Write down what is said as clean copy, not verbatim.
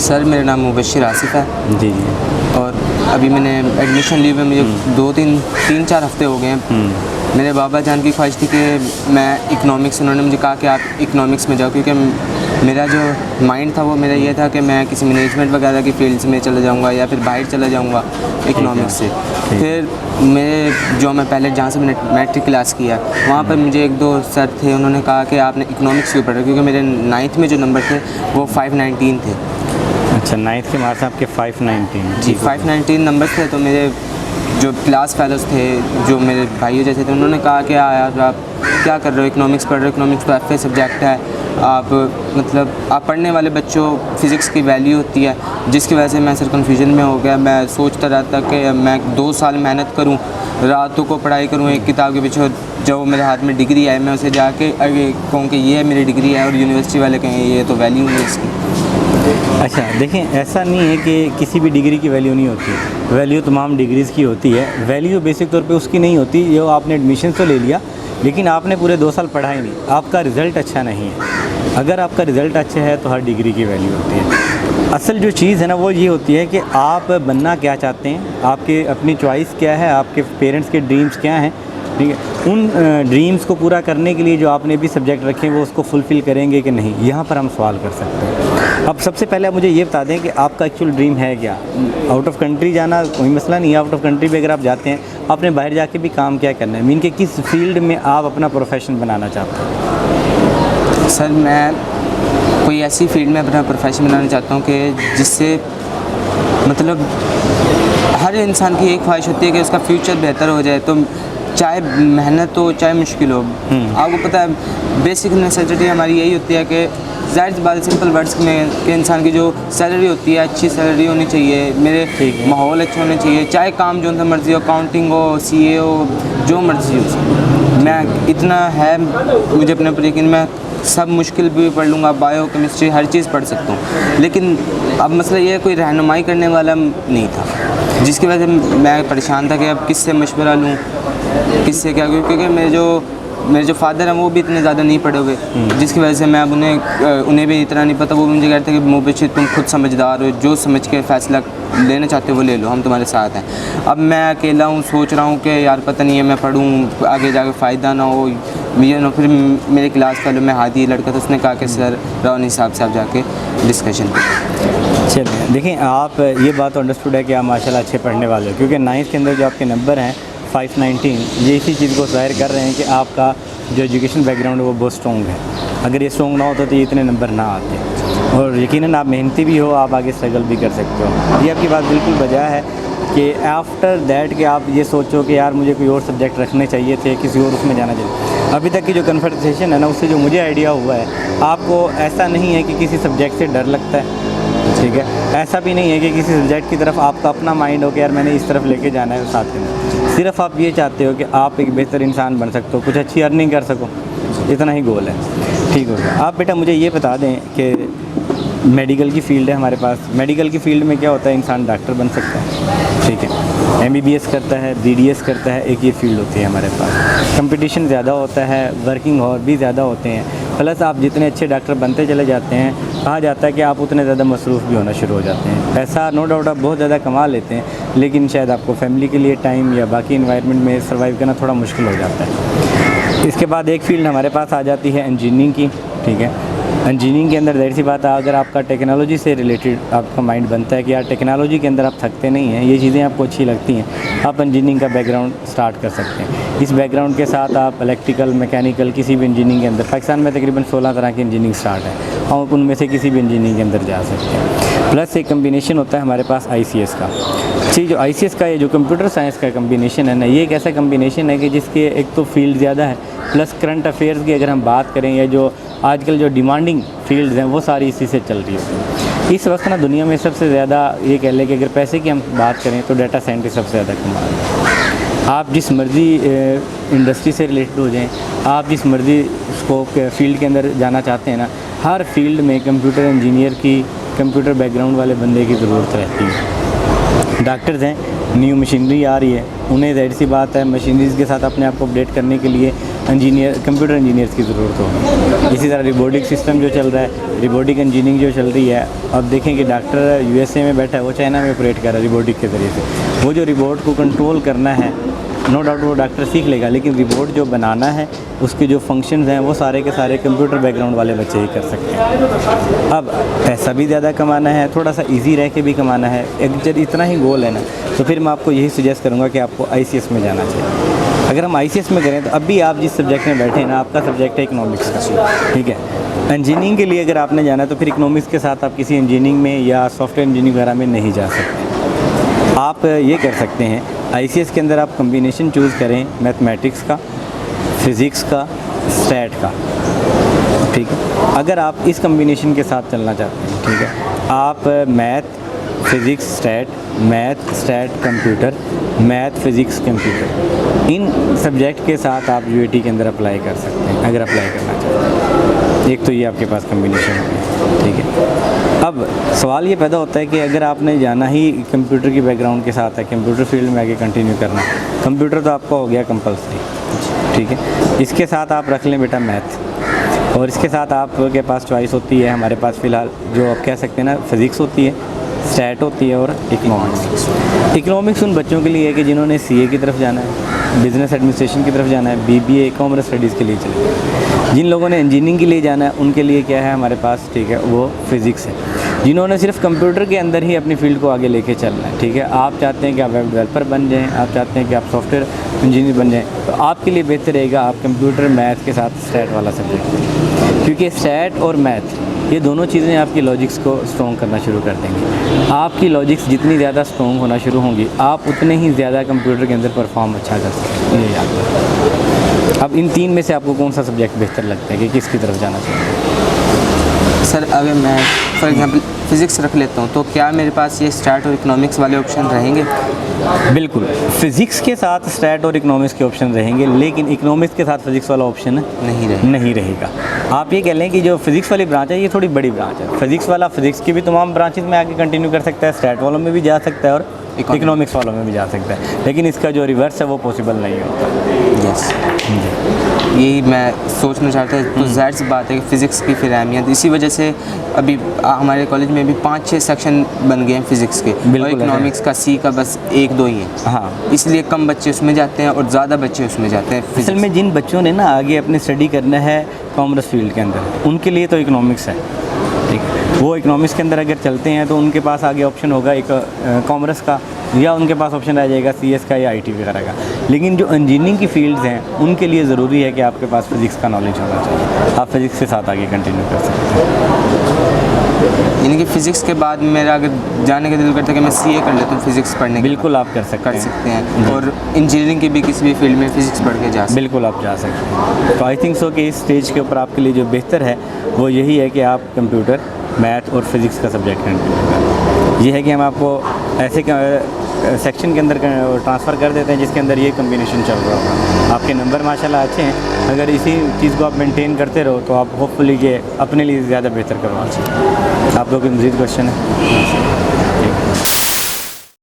Sir मेरा नाम मुबशिर आसिफ है। जी जी। और अभी मैंने एडमिशन ली हुई, मुझे 3-4 हफ्ते हो गए हैं। मेरे बाबा जान की ख्वाहिश थी कि मैं इकनॉमिक्स, उन्होंने मुझे कहा कि आप इकनॉमिक्स में जाओ, क्योंकि मेरा जो माइंड था वो मेरा ये था कि मैं किसी मैनेजमेंट वगैरह की फील्ड्स में चला जाऊंगा या फिर बाहर चला जाऊंगा इकनॉमिक्स से। फिर मेरे जो मैं पहले जहाँ से मैंने मैट्रिक क्लास किया वहाँ पर मुझे 1-2 सर थे, उन्होंने कहा कि आपने इकनॉमिक्स क्यों पढ़ा, क्योंकि मेरे 9th में जो नंबर थे वो 519 थे। अच्छा, 9th के मार्क्स आपके 519? जी 519 नंबर थे। तो मेरे जो क्लास फेलोज थे, जो मेरे भाइयों जैसे थे, उन्होंने कहा कि यार आप क्या कर रहे हो, इकनॉमिक्स पढ़ रहे हो, इकनॉमिक्स तो FA सब्जेक्ट है, आप मतलब आप पढ़ने वाले बच्चों फ़िज़िक्स की वैल्यू होती है, जिसकी वजह से मैं सर कन्फ्यूजन में हो गया। मैं सोचता रहता कि मैं 2 साल मेहनत करूं, रातों को पढ़ाई करूं एक किताब के पीछे, जो मेरे हाथ में डिग्री है मैं उसे जाके आगे कहूँ कि ये मेरी डिग्री है, और यूनिवर्सिटी वाले कहें ये तो वैल्यू नहीं है इसकी। अच्छा देखें, ऐसा नहीं है कि किसी भी डिग्री की वैल्यू नहीं होती, वैल्यू तमाम डिग्रीज़ की होती है। वैल्यू बेसिक तौर पे उसकी नहीं होती, ये आपने एडमिशन तो ले लिया लेकिन आपने पूरे 2 साल पढ़ा ही नहीं, आपका रिज़ल्ट अच्छा नहीं है। अगर आपका रिज़ल्ट अच्छा है तो हर डिग्री की वैल्यू होती है। असल जो चीज़ है ना वो ये होती है कि आप बनना क्या चाहते हैं, आपके अपनी चॉइस क्या है, आपके पेरेंट्स के ड्रीम्स क्या हैं, ठीक है। उन ड्रीम्स को पूरा करने के लिए जो आपने भी सब्जेक्ट रखे हैं वो उसको फुलफ़िल करेंगे कि नहीं, यहाँ पर हम सवाल कर सकते हैं। अब सबसे पहले आप मुझे ये बता दें कि आपका एक्चुअल ड्रीम है क्या। आउट ऑफ कंट्री जाना कोई मसला नहीं है, आउट ऑफ कंट्री भी अगर आप जाते हैं, आपने बाहर जाके भी काम क्या करना है, मीन के किस फील्ड में आप अपना प्रोफेशन बनाना चाहते हैं? सर मैं कोई ऐसी फील्ड में अपना प्रोफेशन बनाना चाहता हूँ कि जिससे मतलब हर इंसान की एक ख्वाहिश होती है कि उसका फ्यूचर बेहतर हो जाए, तो चाहे मेहनत हो चाहे मुश्किल हो। आपको पता है बेसिक नेसेसिटी हमारी यही होती है कि ज़ाहिर सी बात, सिंपल वर्ड्स में कि इंसान की जो सैलरी होती है अच्छी सैलरी होनी चाहिए, मेरे माहौल अच्छे होने चाहिए, चाहे काम जो सा मर्ज़ी हो, अकाउंटिंग हो, CA हो, जो मर्ज़ी हो। मैं इतना है मुझे अपने ऊपर यकीन, मैं सब मुश्किल भी पढ़ लूँगा, बायो केमिस्ट्री हर चीज़ पढ़ सकता हूँ। लेकिन अब मसला ये है कोई रहनुमाई करने वाला नहीं था, जिसकी वजह से मैं परेशान था कि अब किससे मशवरा लूँ, किससे क्या, क्योंकि मेरे जो फादर हैं वो भी इतने ज़्यादा नहीं पढ़े हुए, जिसकी वजह से मैं अब उन्हें भी इतना नहीं पता। वो मुझे कहते हैं कि मुबशिर तुम खुद समझदार हो, जो समझ के फ़ैसला लेना चाहते हो वो ले लो, हम तुम्हारे साथ हैं। अब मैं अकेला हूँ, सोच रहा हूँ कि यार पता नहीं है मैं पढ़ूँ आगे जाके फ़ायदा ना हो मुझे ना। फिर मेरे क्लास फेलो में हादी लड़का था, उसने कहा कि सर रानी साहब से आप जाके डिस्कशन करें। चलिए देखें, आप ये बात अंडरस्टूड है कि आप माशाल्लाह अच्छे पढ़ने वाले हो, क्योंकि 9th के अंदर जो आपके नंबर हैं 519, ये इसी चीज़ को ज़ाहिर कर रहे हैं कि आपका जो एजुकेशन बैकग्राउंड है वो बहुत स्ट्रॉन्ग है। अगर ये स्ट्रॉन्ग ना होता तो ये इतने नंबर ना आते, और यकीनन आप मेहनती भी हो, आप आगे स्ट्रगल भी कर सकते हो। ये आपकी बात बिल्कुल बजा है कि आफ्टर दैट कि आप ये सोचो कि यार मुझे कोई और सब्जेक्ट रखने चाहिए थे, किसी और उसमें जाना चाहिए। अभी तक की जो कन्वर्सेशन है ना, उससे जो मुझे आइडिया हुआ है, आपको ऐसा नहीं है कि किसी सब्जेक्ट से डर लगता है, ठीक है। ऐसा भी नहीं है कि किसी सब्जेक्ट की तरफ आपका अपना माइंड हो कि यार मैंने इस तरफ लेके जाना है साथ में। सिर्फ आप ये चाहते हो कि आप एक बेहतर इंसान बन सकते हो, कुछ अच्छी अर्निंग कर सको, इतना ही गोल है, ठीक हो गया। आप बेटा मुझे ये बता दें कि मेडिकल की फ़ील्ड है हमारे पास। मेडिकल की फ़ील्ड में क्या होता है, इंसान डॉक्टर बन सकता है, ठीक है, MBBS करता है, BDS करता है, एक ये फ़ील्ड होती है हमारे पास। कंपटीशन ज़्यादा होता है, वर्किंग आवर भी ज़्यादा होते हैं, प्लस आप जितने अच्छे डॉक्टर बनते चले जाते हैं, कहा जाता है कि आप उतने ज़्यादा मसरूफ़ भी होना शुरू हो जाते हैं। पैसा नो डाउट आप बहुत ज़्यादा कमा लेते हैं, लेकिन शायद आपको फैमिली के लिए टाइम या बाकी इन्वायरमेंट में सर्वाइव करना थोड़ा मुश्किल हो जाता है। इसके बाद एक फ़ील्ड हमारे पास आ जाती है इंजीनियरिंग की, ठीक है। इंजीनियरिंग के अंदर ज़ाहिर सी बात है, अगर आपका टेक्नोलॉजी से रिलेटेड आपका माइंड बनता है कि यार टेक्नोलॉजी के अंदर आप थकते नहीं हैं, ये चीज़ें आपको अच्छी लगती हैं, आप इंजीनियरिंग का बैकग्राउंड स्टार्ट कर सकते हैं। इस बैकग्राउंड के साथ आप इलेक्ट्रिकल, मैकेनिकल, किसी भी इंजीनियरिंग के अंदर, पाकिस्तान में तकरीबन 16 तरह की इंजीनियरिंग स्टार्ट है, और उनमें से किसी भी इंजीनियरिंग के अंदर जा सकते हैं। प्लस एक कम्बिनेशन होता है हमारे पास ICS का। ठीक, जो ICS का ये जो कंप्यूटर साइंस का कम्बिनेशन है ना, ये एक ऐसा कम्बिनेशन है कि जिसके एक तो फील्ड ज़्यादा है, प्लस करंट अफेयर्स की अगर हम बात करें, या जो आजकल जो डिमांडिंग फील्ड्स हैं वो सारी इसी से चल रही है। इस वक्त ना दुनिया में सबसे ज़्यादा ये कह लें कि अगर पैसे की हम बात करें तो डाटा साइंटिस्ट सबसे ज़्यादा कमा रहे हैं। आप जिस मर्ज़ी इंडस्ट्री से रिलेटेड हो जाएं, आप जिस मर्ज़ी स्कोप फील्ड के अंदर जाना चाहते हैं ना, हर फील्ड में कंप्यूटर इंजीनियर की, कंप्यूटर बैकग्राउंड वाले बंदे की ज़रूरत रहती है। डॉक्टर्स हैं, न्यू मशीनरी आ रही है, उन्हें ज़ाहिर सी बात है मशीनरीज़ के साथ अपने आप को अपडेट करने के लिए कंप्यूटर इंजीनियर्स की ज़रूरत होगी। इसी तरह रिबोटिक सिस्टम जो चल रहा है, रिबोटिक इंजीनियरिंग जो चल रही है, अब देखें कि डॉक्टर यूएसए में बैठा है, वो चाइना में ऑपरेट कर रहा है रिबोटिक के ज़रिए से। वो जो रिबोट को कंट्रोल करना है, नो डाउट वो डॉक्टर सीख लेगा, लेकिन रिबोट जो बनाना है उसके जो फंक्शंस हैं वो सारे के सारे कंप्यूटर बैकग्राउंड वाले बच्चे ही कर सकते हैं। अब पैसा भी ज़्यादा कमाना है, थोड़ा सा इजी रह के भी कमाना है, जब इतना ही गोल है ना, तो फिर मैं आपको यही सजेस्ट करूँगा कि आपको आईसीएस में जाना चाहिए। अगर हम आईसीएस में करें तो अभी आप जिस सब्जेक्ट में बैठे हैं ना, आपका सब्जेक्ट है इकोनॉमिक्स का, ठीक है। इंजीनियरिंग के लिए अगर आपने जाना है तो फिर इकोनॉमिक्स के साथ आप किसी इंजीनियरिंग में या सॉफ्टवेयर इंजीनियरिंग वगैरह में नहीं जा सकते। आप ये कर सकते हैं, आईसीएस के अंदर आप कम्बिनेशन चूज़ करें मैथमेटिक्स का, फ़िज़िक्स का, स्टैट का, ठीक है। अगर आप इस कम्बिनेशन के साथ चलना चाहते हैं, ठीक है, आप math physics stat, math stat computer, math physics computer, इन सब्जेक्ट के साथ आप यूएटी के अंदर अप्लाई कर सकते हैं अगर अप्लाई करना चाहते हैं। एक तो ये आपके पास कम्बिनेशन है, ठीक है। अब सवाल ये पैदा होता है कि अगर आपने जाना ही कंप्यूटर की बैकग्राउंड के साथ है, कंप्यूटर फील्ड में आगे कंटिन्यू करना, कंप्यूटर तो आपका हो गया कंपलसरी, ठीक है। इसके साथ आप रख लें बेटा मैथ, और इसके साथ आपके पास चॉइस होती है, हमारे पास फ़िलहाल जो आप कह सकते हैं ना, फ़िज़िक्स होती है, स्टैट होती है और इकोनॉमिक्स। इकोनॉमिक्स उन बच्चों के लिए है कि जिन्होंने सीए की तरफ जाना है, बिज़नेस एडमिनिस्ट्रेशन की तरफ जाना है, बीबीए कॉमर्स स्टडीज़ के लिए चले। जिन लोगों ने इंजीनियरिंग के लिए जाना है उनके लिए क्या है हमारे पास, ठीक है, वो फ़िज़िक्स है। जिन्होंने सिर्फ कंप्यूटर के अंदर ही अपनी फ़ील्ड को आगे लेके चलना है, ठीक है, आप चाहते हैं कि आप वेब डेवलपर बन जाएँ, आप चाहते हैं कि आप सॉफ्टवेयर इंजीनियर बन जाएँ, तो आपके लिए बेहतर रहेगा आप कंप्यूटर मैथ के साथ स्टैट वाला सब्जेक्ट, क्योंकि स्टैट और मैथ ये दोनों चीज़ें आपकी लॉजिक्स को स्ट्रॉन्ग करना शुरू कर देंगी। आपकी लॉजिक्स जितनी ज़्यादा स्ट्रॉन्ग होना शुरू होंगी, आप उतने ही ज़्यादा कंप्यूटर के अंदर परफॉर्म अच्छा कर सकते हैं, ये याद रखें। अब इन तीन में से आपको कौन सा सब्जेक्ट बेहतर लगता है कि किसकी तरफ जाना चाहिए? सर अगर मैं फॉर एग्जांपल फ़िज़िक्स रख लेता हूँ तो क्या मेरे पास ये स्टैट और इकोनॉमिक्स वाले ऑप्शन रहेंगे? बिल्कुल, फ़िज़िक्स के साथ स्टैट और इकोनॉमिक्स के ऑप्शन रहेंगे, लेकिन इकोनॉमिक्स के साथ फ़िज़िक्स वाला ऑप्शन नहीं रहेगा। आप ये कह लें कि जो फ़िज़िक्स वाली ब्रांच है ये थोड़ी बड़ी ब्रांच है। फ़िज़िक्स वाला फ़िज़िक्स की भी तमाम ब्रांचेज़ में आगे कंटिन्यू कर सकता है, स्टैट वालों में भी जा सकता है और इकोनॉमिक्स वालों में भी जा सकता है, लेकिन इसका जो रिवर्स है वो पॉसिबल नहीं होता। यस, यही मैं सोचना चाहता था। तो ज़ाहिर सी बात है कि फ़िज़िक्स की फिर अहमियत, इसी वजह से अभी हमारे कॉलेज में भी 5-6 सेक्शन बन गए हैं फ़िज़िक्स के, और इकोनॉमिक्स का सी का बस 1-2 ही है। हाँ, इसलिए कम बच्चे उसमें जाते हैं और ज़्यादा बच्चे उसमें जाते हैं। असल में जिन बच्चों ने ना आगे अपनी स्टडी करना है कॉमर्स फील्ड के अंदर, उनके लिए तो इकोनॉमिक्स है, ठीक है। वो इकोनॉमिक्स के अंदर अगर चलते हैं तो उनके पास आगे ऑप्शन होगा एक कॉमर्स का, या उनके पास ऑप्शन आ जाएगा सीएस का या आईटी वगैरह का। लेकिन जो इंजीनियरिंग की फील्ड्स हैं उनके लिए ज़रूरी है कि आपके पास फ़िज़िक्स का नॉलेज होना चाहिए, आप फ़िज़िक्स के साथ आगे कंटिन्यू कर सकते हैं। यानी कि फ़िज़िक्स के बाद मेरा अगर जाने का दिल करता है कि मैं सीए कर लेता हूँ फ़िज़िक्स पढ़ने के, बिल्कुल आप कर सकते हैं, और इंजीनियरिंग की भी किसी भी फील्ड में फ़िज़िक्स पढ़ के जा सकते हैं। बिल्कुल आप जा सकते हैं। तो आई थिंक सो कि इस स्टेज के ऊपर आपके लिए जो बेहतर है वो यही है कि आप कंप्यूटर, मैथ और फिज़िक्स का सब्जेक्ट कंटिन्यू करें। ये है कि हम आपको ऐसे सेक्शन के अंदर ट्रांसफ़र कर देते हैं जिसके अंदर ये कम्बिनेशन चल रहा होगा। आपके नंबर माशाल्लाह अच्छे हैं, अगर इसी चीज़ को आप मेंटेन करते रहो तो आप होपफुली ये अपने लिए ज़्यादा बेहतर करवा सकते हैं। आप लोग की मज़ीद क्वेश्चन है?